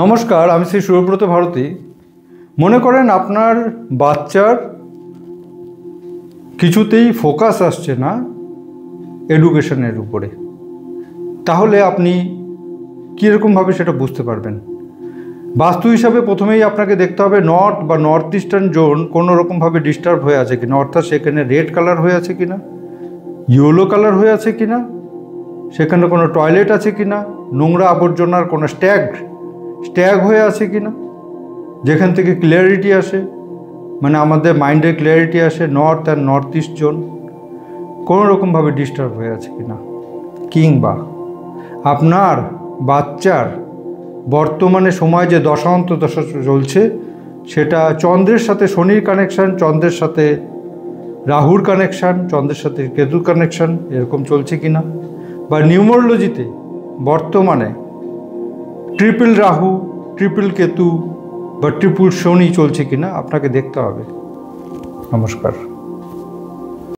নমস্কার, আমি শ্রী সুব্রত ভারতী। মনে করেন আপনার বাচ্চার কিছুতেই ফোকাস আসছে না এডুকেশনের উপরে, তাহলে আপনি কীরকমভাবে সেটা বুঝতে পারবেন? বাস্তু হিসাবে প্রথমেই আপনাকে দেখতে হবে নর্থ বা নর্থ ইস্টার্ন জোন কোনো রকমভাবে ডিস্টার্ব হয়ে আছে কিনা, অর্থাৎ সেখানে রেড কালার হয়ে আছে কিনা, ইয়েলো কালার হয়ে আছে কিনা, সেখানে কোনো টয়লেট আছে কিনা, নোংরা আবর্জনার কোনো স্ট্যাগ হয়ে আছে কিনা, যেখান থেকে ক্লিয়ারিটি আসে, মানে আমাদের মাইন্ডের ক্লিয়ারিটি আসে, north and north east zone কোনো রকমভাবে ডিস্টার্ব হয়ে আছে কিনা, কিংবা আপনার বাচ্চার বর্তমানে সময় যে দশা চলছে সেটা চন্দ্রের সাথে শনির কানেকশান, চন্দ্রের সাথে রাহুর কানেকশান, চন্দ্রের সাথে কেতুর কানেকশান এরকম চলছে কিনা, বা নিউমোরোলজিতে বর্তমানে ট্রিপল রাহু, ট্রিপল কেতু বা ট্রিপল শনি চলছে কিনা আপনাকে দেখতে হবে। নমস্কার।